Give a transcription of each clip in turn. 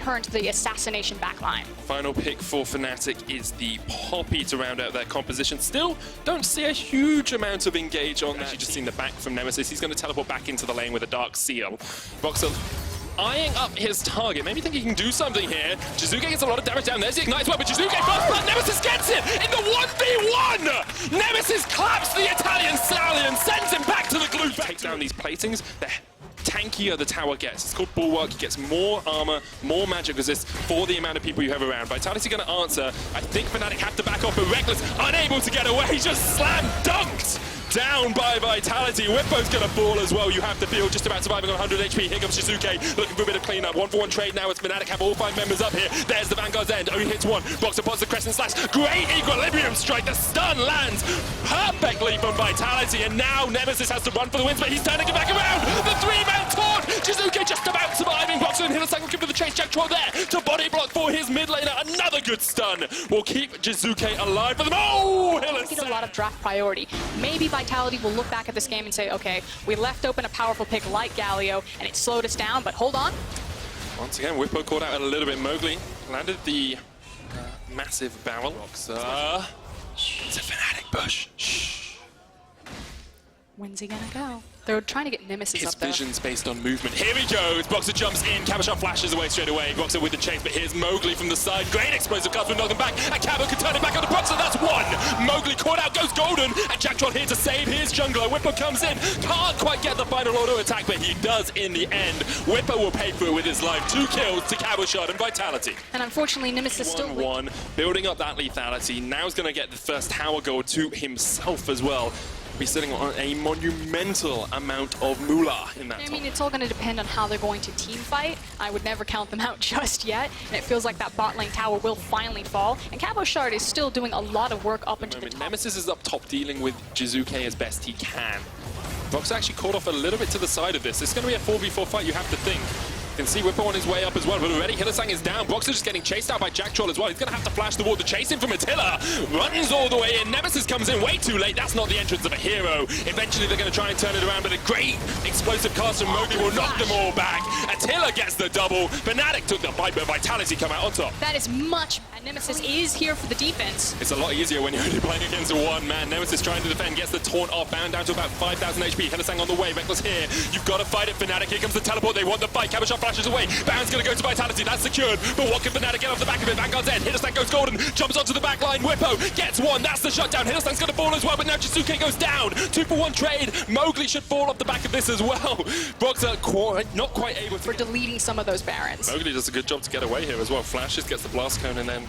return to the assassination backline. Final pick for Fnatic is the Poppy to round out their composition. Still don't see a huge amount of engage on that. Actually just seen the back from Nemesis. He's going to teleport back into the lane with a Dark Seal. Voxel eyeing up his target. Maybe think he can do something here. Jizuke gets a lot of damage down. There's the Ignite as well, but Jizuke first blood. Nemesis gets it in the 1v1! Nemesis claps the Italian stallion, sends him back to the glue. Take down these platings. The tankier the tower gets. It's called Bulwark. He gets more armor, more magic resist for the amount of people you have around. Vitality going to answer. I think Fnatic have to back off, but Reckless unable to get away. Just slam dunked down by Vitality. Whippo's gonna fall as well. You have to feel just about surviving on 100 HP. Here comes Shizuke looking for a bit of cleanup. 1-for-1 trade now as Fnatic have all 5 members up here. There's the Vanguard's end. Only hits one. Boxer pots the Crescent Slash. Great equilibrium strike. The stun lands perfectly from Vitality. And now Nemesis has to run for the wins, but he's turning it back around. The 3-man taunt. Shizuke just about surviving. Boxer and Hillsang looking for the chase. Jack Troll there to body block for his mid laner. Another good stun will keep Shizuke alive for them. Oh, Hillsang. Get a lot of draft priority. Maybe Vitality will look back at this game and say, okay, we left open a powerful pick like Galio, and it slowed us down, but hold on. Once again, Whippo caught out a little bit. Mowgli landed the massive barrel. It's a Fnatic push. Shh. When's he gonna go? They're trying to get Nemesis His up there. vision's based on movement. Here he goes. Boxer jumps in. Cabochon flashes away straight away. Boxer with the chase, but here's Mowgli from the side. Great explosive cuts will knock him back. And Cabo can turn it back on the Boxer. That's one. Mowgli caught out, goes golden. And Jack Troll here to save his jungler. Whippo comes in. Can't quite get the final auto attack, but he does in the end. Whippo will pay for it with his life. 2 kills to Cabochon and Vitality. And unfortunately, Nemesis still 1-1, building up that lethality. Now he's going to get the first tower goal to himself as well. Be sitting on a monumental amount of moolah in that. I mean, it's all going to depend on how they're going to team fight. I would never count them out just yet, and it feels like that bot lane tower will finally fall. And Cabochon is still doing a lot of work up into the top. Nemesis is up top dealing with Jizuke as best he can. Vox actually caught off a little bit to the side of this. It's going to be a 4v4 fight, you have to think. You can see Whippo on his way up as well, but already Hillsang is down. Boxer just getting chased out by Jack Troll as well. He's going to have to flash the wall to chase him from Attila. Runs all the way in. Nemesis comes in way too late. That's not the entrance of a hero. Eventually they're going to try and turn it around, but a great explosive cast from Mowgli will knock them all back. Attila gets the double. Fnatic took the fight, but Vitality come out on top. That is much. And Nemesis is here for the defense. It's a lot easier when you're only playing against one man. Nemesis trying to defend, gets the taunt off, bound down to about 5,000 HP. Hillsang on the way. Reckless here. You've got to fight it, Fnatic. Here comes the teleport. They want the fight. Cabochon flashes away. Bound's going to go to Vitality. That's secured. But what can Fnatic get off the back of it? Vanguard's end. Hillsang goes golden. Jumps onto the back line. Whippo gets one. That's the shutdown. Hillsang's going to fall as well. But now Jizuke goes down. 2-for-1 trade. Mowgli should fall off the back of this as well. Boxer not quite able to. For deleting some of those Barons. Mowgli does a good job to get away here as well. Flashes, gets the blast cone, and then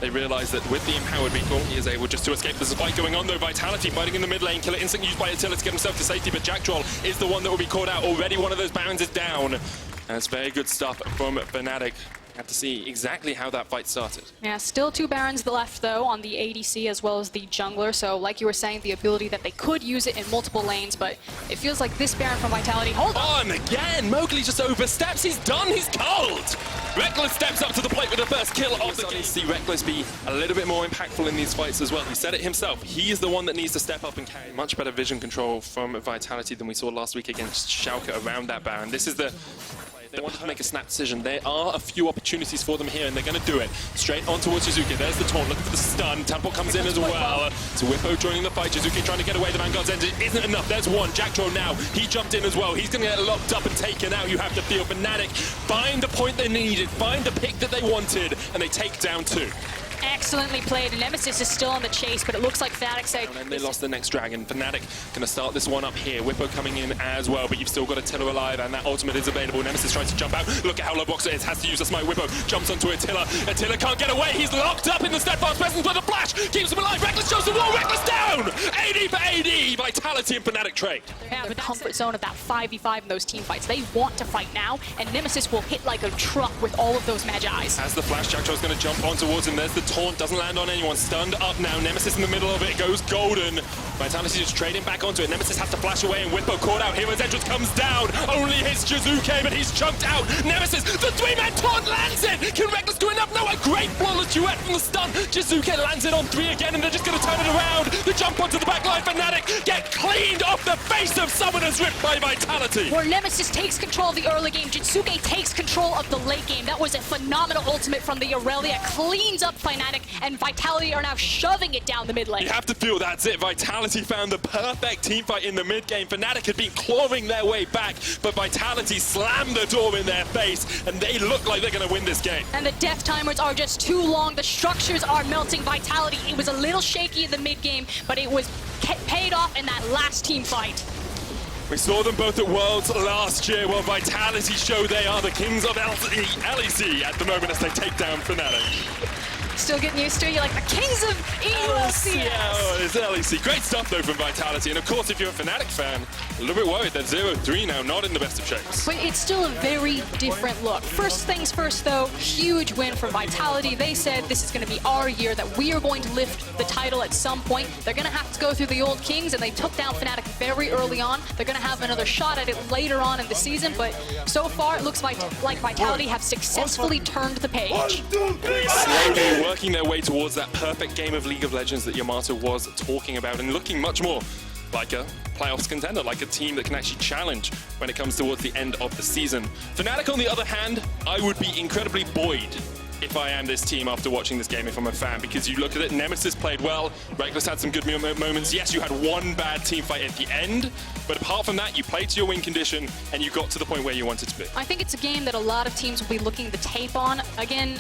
they realize that with the empowered recall, he is able just to escape. There's a fight going on though. Vitality fighting in the mid lane. Killer instinct used by Attila to get himself to safety, but Jack Troll is the one that will be caught out. Already one of those Barons is down. And it's very good stuff from Fnatic. Have to see exactly how that fight started. Yeah, still 2 Barons left though on the ADC as well as the jungler. So like you were saying, the ability that they could use it in multiple lanes, but it feels like this Baron from Vitality. Hold on again. Mowgli just oversteps. He's done. He's cold. Reckless steps up to the plate with the first kill of the game. See Reckless be a little bit more impactful in these fights as well. He said it himself. He is the one that needs to step up and carry. Much better vision control from Vitality than we saw last week against Schalke around that Baron. This is the. They want to make a snap decision. There are a few opportunities for them here, and they're going to do it. Straight on towards Jizuke. There's the taunt, looking for the stun. Teleport comes in as well. So Whippo joining the fight. Jizuke trying to get away. The Vanguard's end isn't enough. There's one. Jack Troll now. He jumped in as well. He's going to get locked up and taken out. You have to feel. Fnatic find the point they needed, find the pick that they wanted, and they take down 2. Excellently played, and Nemesis is still on the chase, but it looks like Fnatic say... And then they lost the next dragon. Fnatic going to start this one up here. Whippo coming in as well, but you've still got Attila alive, and that ultimate is available. Nemesis tries to jump out. Look at how low Boxer is. Has to use a smite. Whippo jumps onto Attila. Attila can't get away. He's locked up in the steadfast presence, but the flash keeps him alive. Reckless shows the wall. Reckless down! 80 for AD. Vitality and Fnatic trade. Yeah, the comfort zone of that 5v5 in those team fights. They want to fight now, and Nemesis will hit like a truck with all of those Magi's. As the flash, Jack Troll's going to jump on towards him. There's the taunt. Doesn't land on anyone. Stunned up now. Nemesis in the middle of it. Goes golden. Vitality just trading back onto it. Nemesis has to flash away, and Whippo caught out. Hero's entrance comes down. Only hits Jizuke, but he's chunked out. Nemesis, the 3-man taunt lands it. Can Reckless do enough? No, a great flawless duet from the stun. Jizuke lands it on 3 again, and they're just going to turn it around. The jump onto the backline. Fnatic get cleaned off the face of Summoners Rift by Vitality. Where Nemesis takes control of the early game, Jizuke takes control of the late game. That was a phenomenal ultimate from the Aurelia. Cleans up Fnatic, and Vitality are now shoving it down the mid lane. You have to feel that's it. Vitality found the perfect team fight in the mid game. Fnatic had been clawing their way back, but Vitality slammed the door in their face, and they look like they're going to win this game. And the death timers are just too long. The structures are melting. Vitality, it was a little shaky in the mid game, but it was paid off in that last team fight. We saw them both at Worlds last year, where Vitality show they are the kings of LEC at the moment as they take down Fnatic. Still getting used to it. You're like the kings of ELCS. Oh, it's LEC. Great stuff, though, from Vitality. And, of course, if you're a Fnatic fan, a little bit worried. They're 0-3 now, not in the best of shapes. But it's still a very different look. First things first, though, huge win for Vitality. They said this is going to be our year, that we are going to lift the title at some point. They're going to have to go through the old kings, and they took down Fnatic very early on. They're going to have another shot at it later on in the season, but so far it looks like Vitality have successfully turned the page. Slowly working their way towards that perfect game of League of Legends that Yamato was talking about, and looking much more like a playoffs contender, like a team that can actually challenge when it comes towards the end of the season. Fnatic, on the other hand, I would be incredibly buoyed if I am this team after watching this game, if I'm a fan, because you look at it, Nemesis played well, Reckless had some good moments. Yes, you had one bad team fight at the end, but apart from that, you played to your win condition and you got to the point where you wanted to be. I think it's a game that a lot of teams will be looking to tape on. Again,